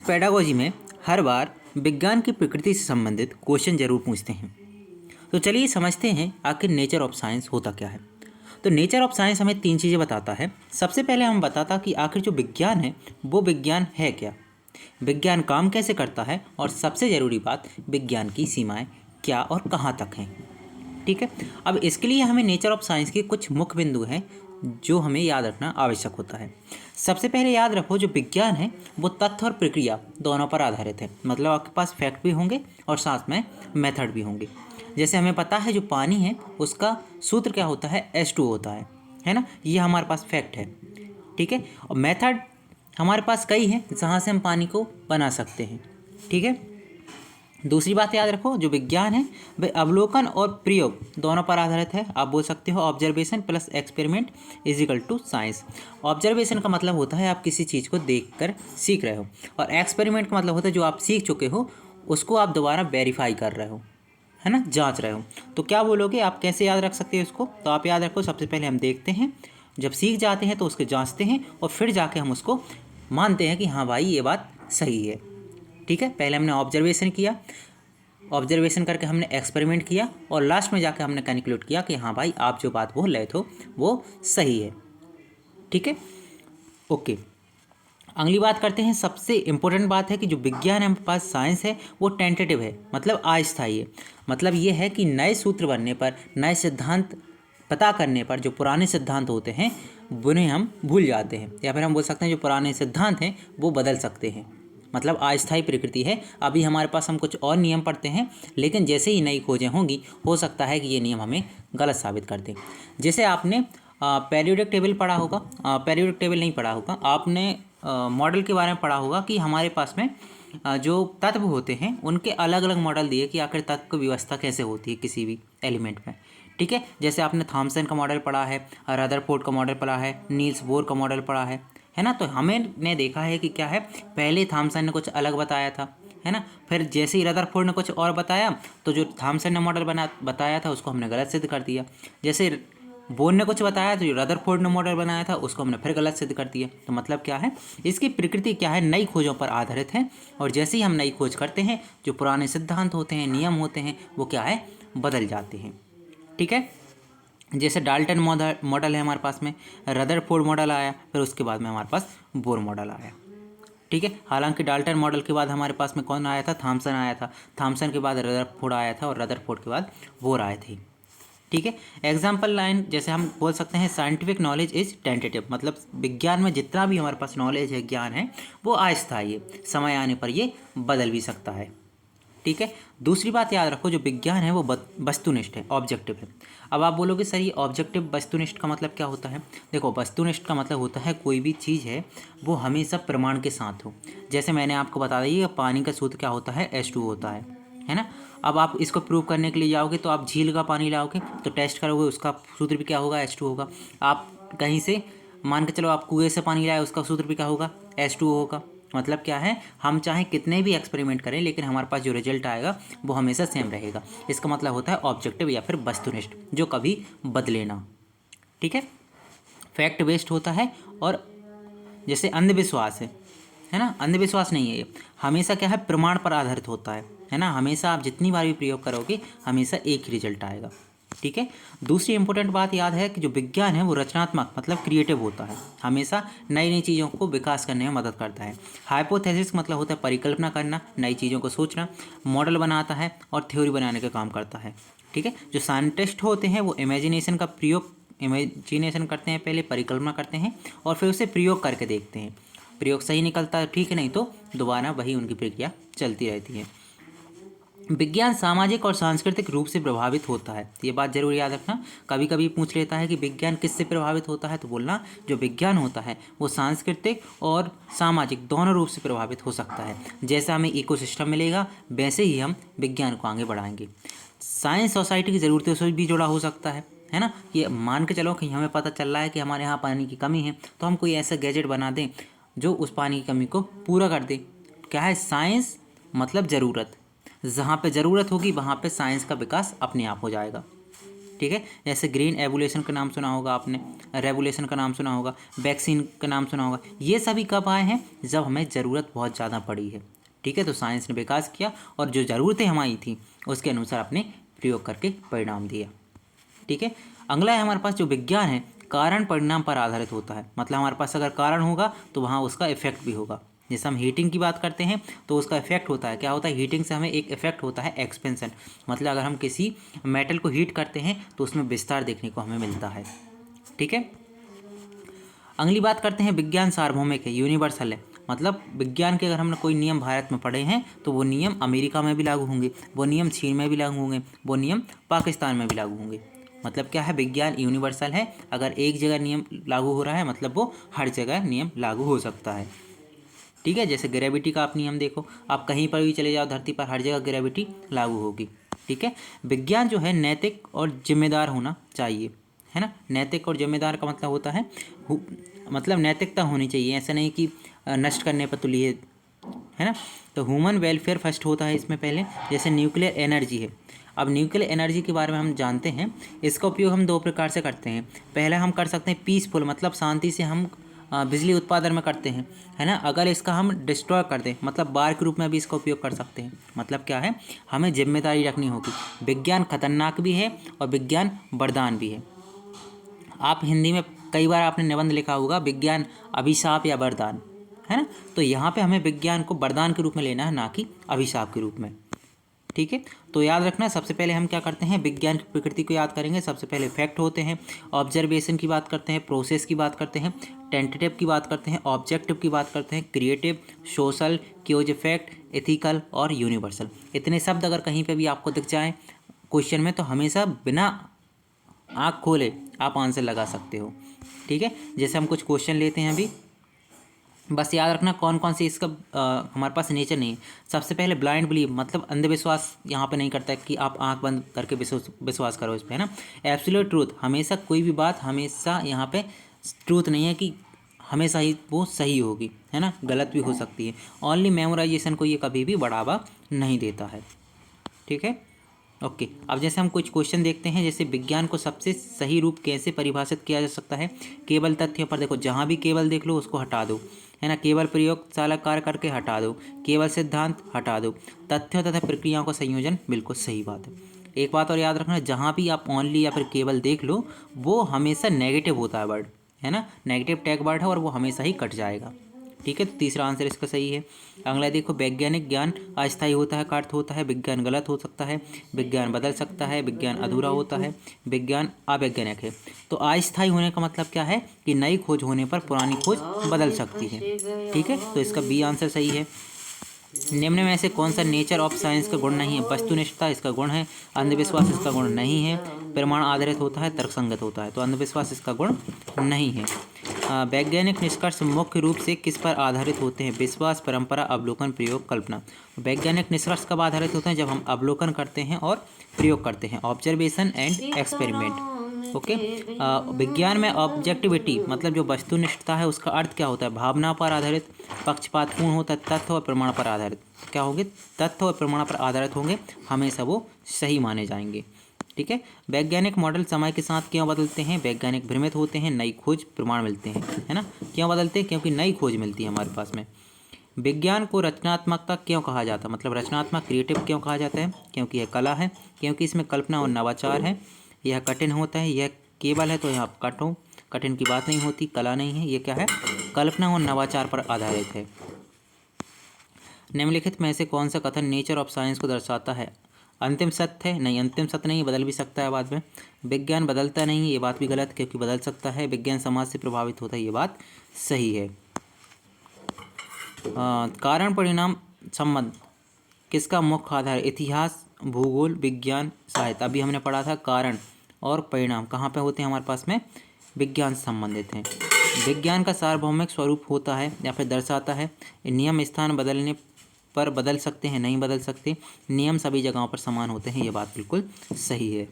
Pedagogy में हर बार विज्ञान की प्रकृति से संबंधित क्वेश्चन जरूर पूछते हैं। तो चलिए समझते हैं आखिर नेचर ऑफ साइंस होता क्या है। तो नेचर ऑफ साइंस हमें 3 चीज़ें बताता है। सबसे पहले हम बताता कि आखिर जो विज्ञान है वो विज्ञान है क्या, विज्ञान काम कैसे करता है, और सबसे ज़रूरी बात विज्ञान की सीमाएं क्या और कहाँ तक हैं। ठीक है, अब इसके लिए हमें नेचर ऑफ साइंस के कुछ मुख्य बिंदु हैं जो हमें याद रखना आवश्यक होता है। सबसे पहले याद रखो, जो विज्ञान है वो तथ्य और प्रक्रिया दोनों पर आधारित है। मतलब आपके पास फैक्ट भी होंगे और साथ में मेथड भी होंगे। जैसे हमें पता है जो पानी है उसका सूत्र क्या होता है, H2 होता है ना, ये हमारे पास फैक्ट है। ठीक है, और मेथड हमारे पास कई हैं जहाँ से हम पानी को बना सकते हैं। ठीक है, दूसरी बात याद रखो, जो विज्ञान है वह अवलोकन और प्रयोग दोनों पर आधारित है। आप बोल सकते हो observation plus experiment is equal to science. Observation का मतलब होता है आप किसी चीज़ को देखकर सीख रहे हो, और एक्सपेरिमेंट का मतलब होता है जो आप सीख चुके हो उसको आप दोबारा वेरीफाई कर रहे हो, है ना, जांच रहे हो। तो क्या बोलोगे, आप कैसे याद रख सकते हो इसको? तो आप याद रखो, सबसे पहले हम देखते हैं, जब सीख जाते हैं तो उसको जांचते हैं और फिर जाके हम उसको मानते हैं कि हाँ भाई ये बात सही है। ठीक है, पहले हमने ऑब्जर्वेशन किया, ऑब्जर्वेशन करके हमने एक्सपेरिमेंट किया, और लास्ट में जाकर हमने कंक्लूड किया कि हाँ भाई आप जो बात बोल रहे थे वो सही है। ठीक है, ओके। अगली बात करते हैं, सबसे इम्पोर्टेंट बात है कि जो विज्ञान है हमारे पास साइंस है वो टेंटेटिव है, मतलब अस्थायी है। मतलब ये है कि नए सूत्र बनने पर, नए सिद्धांत पता करने पर जो पुराने सिद्धांत होते हैं उन्हें हम भूल जाते हैं, या फिर हम बोल सकते हैं जो पुराने सिद्धांत हैं वो बदल सकते हैं। मतलब अस्थायी प्रकृति है। अभी हमारे पास हम कुछ और नियम पढ़ते हैं, लेकिन जैसे ही नई खोजें होंगी हो सकता है कि ये नियम हमें गलत साबित कर दें। जैसे आपने पेरियोडिक टेबल पढ़ा होगा, पेरियोडिक टेबल नहीं पढ़ा होगा, आपने मॉडल के बारे में पढ़ा होगा कि हमारे पास में जो तत्व होते हैं उनके अलग अलग मॉडल दिए कि आखिर तत्व की व्यवस्था कैसे होती है किसी भी एलिमेंट में। ठीक है, जैसे आपने थॉमसन का मॉडल पढ़ा है, रदरफोर्ड का मॉडल पढ़ा है, नील्स बोर का मॉडल पढ़ा है ना। तो हमने देखा है कि क्या है, पहले थॉमसन ने कुछ अलग बताया था, है ना, फिर जैसे ही रदरफोर्ड ने कुछ और बताया तो जो थॉमसन ने मॉडल बताया था उसको हमने गलत सिद्ध कर दिया। जैसे बोर ने कुछ बताया तो जो रदरफोर्ड ने मॉडल बनाया था उसको हमने फिर गलत सिद्ध कर दिया। तो मतलब क्या है, इसकी प्रकृति क्या है, नई खोजों पर आधारित है, और जैसे ही हम नई खोज करते हैं जो पुराने सिद्धांत होते हैं, नियम होते हैं, वो क्या है, बदल जाते हैं। ठीक है, जैसे डाल्टन मॉडल है हमारे पास में, रदरफोर्ड मॉडल आया, फिर उसके बाद में हमारे पास बोर मॉडल आया। ठीक है, हालांकि डाल्टन मॉडल के बाद हमारे पास में कौन आया था, थॉमसन आया था, थॉमसन के बाद रदरफोर्ड आया था, और रदरफोर्ड के बाद बोर आए थे। ठीक है, एग्जाम्पल लाइन जैसे हम बोल सकते हैं साइंटिफिक नॉलेज इज टेंटेटिव। मतलब विज्ञान में जितना भी हमारे पास नॉलेज है, ज्ञान है, वो अस्थायी है, समय आने पर ये बदल भी सकता है। ठीक है, दूसरी बात याद रखो, जो विज्ञान है वो वस्तुनिष्ठ है, ऑब्जेक्टिव है। अब आप बोलोगे सर ये ऑब्जेक्टिव वस्तुनिष्ठ का मतलब क्या होता है? देखो, वस्तुनिष्ठ का मतलब होता है कोई भी चीज़ है वो हमेशा प्रमाण के साथ हो। जैसे मैंने आपको बता दिया पानी का सूत्र क्या होता है, H2 होता है ना। अब आप इसको प्रूव करने के लिए जाओगे तो आप झील का पानी लाओगे तो टेस्ट करोगे, उसका सूत्र भी क्या होगा, H2 होगा। आप कहीं से मान के चलो आप कुएं से पानी लाए, उसका सूत्र भी क्या होगा, H2 होगा। मतलब क्या है, हम चाहे कितने भी एक्सपेरिमेंट करें लेकिन हमारे पास जो रिजल्ट आएगा वो हमेशा सेम रहेगा। इसका मतलब होता है ऑब्जेक्टिव या फिर वस्तुनिष्ठ, जो कभी बदले ना। ठीक है, फैक्ट बेस्ड होता है। और जैसे अंधविश्वास है ना, अंधविश्वास नहीं है ये, हमेशा क्या है, प्रमाण पर आधारित होता है ना। हमेशा आप जितनी बार भी प्रयोग करोगे हमेशा एक ही रिजल्ट आएगा। ठीक है, दूसरी इंपॉर्टेंट बात याद है कि जो विज्ञान है वो रचनात्मक मतलब क्रिएटिव होता है, हमेशा नई नई चीज़ों को विकास करने में मदद करता है। हाइपोथेसिस मतलब होता है परिकल्पना करना, नई चीज़ों को सोचना, मॉडल बनाता है और थ्योरी बनाने का काम करता है। ठीक है, जो साइंटिस्ट होते हैं वो इमेजिनेशन का प्रयोग, इमेजिनेशन करते हैं, पहले परिकल्पना करते हैं और फिर उसे प्रयोग करके देखते हैं। प्रयोग सही निकलता है ठीक है, नहीं तो दोबारा वही उनकी प्रक्रिया चलती रहती है। विज्ञान सामाजिक और सांस्कृतिक रूप से प्रभावित होता है, ये बात जरूर याद रखना। कभी कभी पूछ लेता है कि विज्ञान किससे प्रभावित होता है, तो बोलना जो विज्ञान होता है वो सांस्कृतिक और सामाजिक दोनों रूप से प्रभावित हो सकता है। जैसा हमें इकोसिस्टम मिलेगा वैसे ही हम विज्ञान को आगे बढ़ाएंगे। साइंस सोसाइटी की ज़रूरतों से भी जुड़ा हो सकता है ना। ये मान के चलो कि हमें पता चल रहा है कि हमारे यहाँ पानी की कमी है, तो हम कोई ऐसा गैजेट बना दें जो उस पानी की कमी को पूरा कर दे। क्या है, साइंस मतलब ज़रूरत, जहाँ पे ज़रूरत होगी वहाँ पे साइंस का विकास अपने आप हो जाएगा। ठीक ठीक है। जैसे ग्रीन एवोल्यूशन का नाम सुना होगा आपने, रेवोल्यूशन का नाम सुना होगा, वैक्सीन का नाम सुना होगा। ये सभी कब आए हैं? जब हमें ज़रूरत बहुत ज़्यादा पड़ी है, ठीक है। तो साइंस ने विकास किया और जो ज़रूरतें हमारी थी उसके अनुसार अपने प्रयोग करके परिणाम दिया, ठीक है। अगला है हमारे पास जो विज्ञान है, कारण परिणाम पर आधारित होता है। मतलब हमारे पास अगर कारण होगा तो वहाँ उसका इफेक्ट भी होगा। जैसे हम हीटिंग की बात करते हैं तो उसका इफेक्ट होता है, क्या होता है, हीटिंग से हमें एक इफेक्ट होता है एक्सपेंशन। मतलब अगर हम किसी मेटल को हीट करते हैं तो उसमें विस्तार देखने को हमें मिलता है, ठीक है। अगली बात करते हैं विज्ञान सार्वभौमिक है, यूनिवर्सल है। मतलब विज्ञान के अगर हमने कोई नियम भारत में पढ़े हैं तो वो नियम अमेरिका में भी लागू होंगे, वो नियम चीन में भी लागू होंगे, वो नियम पाकिस्तान में भी लागू होंगे। मतलब क्या है, विज्ञान यूनिवर्सल है। अगर एक जगह नियम लागू हो रहा है मतलब वो हर जगह नियम लागू हो सकता है, ठीक है। जैसे ग्रेविटी का आप नियम देखो, आप कहीं पर भी चले जाओ धरती पर, हर जगह ग्रेविटी लागू होगी, ठीक है। विज्ञान जो है नैतिक और जिम्मेदार होना चाहिए, है ना। नैतिक और जिम्मेदार का मतलब होता है मतलब नैतिकता होनी चाहिए, ऐसा नहीं कि नष्ट करने पर तुली है ना। तो ह्यूमन वेलफेयर फर्स्ट होता है इसमें पहले। जैसे न्यूक्लियर एनर्जी है, अब न्यूक्लियर एनर्जी के बारे में हम जानते हैं। इसका उपयोग हम दो प्रकार से करते हैं। पहला हम कर सकते हैं पीसफुल, मतलब शांति से हम बिजली उत्पादन में करते हैं, है ना। अगर इसका हम डिस्ट्रॉय कर दें मतलब बार के रूप में भी इसका उपयोग कर सकते हैं। मतलब क्या है, हमें जिम्मेदारी रखनी होगी। विज्ञान खतरनाक भी है और विज्ञान वरदान भी है। आप हिंदी में कई बार आपने निबंध लिखा होगा विज्ञान अभिशाप या वरदान, है ना। तो यहाँ पे हमें विज्ञान को वरदान के रूप में लेना है, ना कि अभिशाप के रूप में, ठीक है। तो याद रखना, सबसे पहले हम क्या करते हैं, विज्ञान की प्रकृति को याद करेंगे। सबसे पहले फैक्ट होते हैं, ऑब्जर्वेशन की बात करते हैं, प्रोसेस की बात करते हैं, टेंटेटिव की बात करते हैं, ऑब्जेक्टिव की बात करते हैं, creative, social, chaos effect, ethical और यूनिवर्सल। इतने शब्द अगर कहीं पे भी आपको दिख जाए क्वेश्चन में तो हमेशा बिना आँख खोले आप आंसर लगा सकते हो, ठीक है। जैसे हम कुछ क्वेश्चन लेते हैं अभी, बस याद रखना कौन कौन सी इसका हमारे पास नेचर नहीं है। सबसे पहले ब्लाइंड बिलीव, मतलब अंधविश्वास यहाँ पे नहीं करता है कि आप आंख बंद करके विश्वास करो इस पर, है ना। एब्सोल्यूट ट्रूथ, हमेशा कोई भी बात हमेशा यहाँ पे ट्रूथ नहीं है कि हमेशा ही वो सही होगी, है ना, गलत भी हो सकती है। ओनली मेमोराइजेशन को ये कभी भी बढ़ावा नहीं देता है, ठीक है। ओके, अब जैसे हम कुछ क्वेश्चन देखते हैं। जैसे विज्ञान को सबसे सही रूप कैसे परिभाषित किया जा सकता है, केवल तथ्यों पर। देखो जहाँ भी केवल देख लो उसको हटा दो, है ना। केवल प्रयोगशाला कार्य करके हटा दो, केवल सिद्धांत हटा दो, तथ्यों तथा प्रक्रियाओं का संयोजन, बिल्कुल सही बात है। एक बात और याद रखना, जहाँ भी आप ओनली या फिर केवल देख लो वो हमेशा नेगेटिव होता है वर्ड, है ना। नेगेटिव टैग वर्ड है और वो हमेशा ही कट जाएगा, ठीक है। तो तीसरा आंसर इसका सही है। अगला देखो, वैज्ञानिक ज्ञान अस्थायी होता है का अर्थ होता है विज्ञान गलत हो सकता है, विज्ञान बदल सकता है, विज्ञान अधूरा होता है, विज्ञान अवैज्ञानिक है। तो अस्थायी होने का मतलब क्या है कि नई खोज होने पर पुरानी खोज बदल सकती है, ठीक है। तो इसका बी आंसर सही है। निम्न में से कौन सा नेचर ऑफ साइंस का गुण नहीं है, वस्तुनिष्ठता इसका गुण है, अंधविश्वास इसका गुण नहीं है, प्रमाण आधारित होता है, तर्कसंगत होता है। तो अंधविश्वास इसका गुण नहीं है। वैज्ञानिक निष्कर्ष मुख्य रूप से किस पर आधारित होते हैं, विश्वास, परंपरा, अवलोकन, प्रयोग, कल्पना। वैज्ञानिक निष्कर्ष कब आधारित होते हैं, जब हम अवलोकन करते हैं और प्रयोग करते हैं, ऑब्जर्वेशन एंड एक्सपेरिमेंट, ओके। विज्ञान में ऑब्जेक्टिविटी मतलब जो वस्तुनिष्ठता है उसका अर्थ क्या होता है, भावना पर आधारित, पक्षपातपूर्ण होता है, तथ्य और प्रमाण पर आधारित। क्या होंगे, तथ्य और प्रमाण पर आधारित होंगे, हमेशा वो सही माने जाएंगे, ठीक है। वैज्ञानिक मॉडल समय के साथ क्यों बदलते हैं, वैज्ञानिक भ्रमित होते हैं, नई खोज प्रमाण मिलते हैं, है ना। क्यों बदलते हैं, क्योंकि नई खोज मिलती है हमारे पास में। विज्ञान को रचनात्मकता क्यों कहा जाता है, मतलब रचनात्मक क्रिएटिव क्यों कहा जाता है, क्योंकि यह कला है, क्योंकि इसमें कल्पना और नवाचार है, यह कठिन होता है, यह केवल है तो यहाँ कठिन की बात नहीं होती, कला नहीं है, ये क्या है, कल्पना और नवाचार पर आधारित है। निम्नलिखित में से कौन सा कथन नेचर ऑफ साइंस को दर्शाता है, अंतिम सत्य है, नहीं अंतिम सत्य नहीं, बदल भी सकता है बाद में। विज्ञान बदलता नहीं, ये बात भी गलत क्योंकि बदल सकता है। विज्ञान समाज से प्रभावित होता है, ये बात सही है। कारण परिणाम संबंध किसका मुख्य आधार, इतिहास, भूगोल, विज्ञान, साहित्य। अभी हमने पढ़ा था कारण और परिणाम कहाँ पे होते हैं हमारे पास में, विज्ञान से संबंधित हैं। विज्ञान का सार्वभौमिक स्वरूप होता है या फिर दर्शाता है, नियम स्थान बदलने पर बदल सकते हैं, नहीं बदल सकते, नियम सभी जगहों पर समान होते हैं, ये बात बिल्कुल सही है।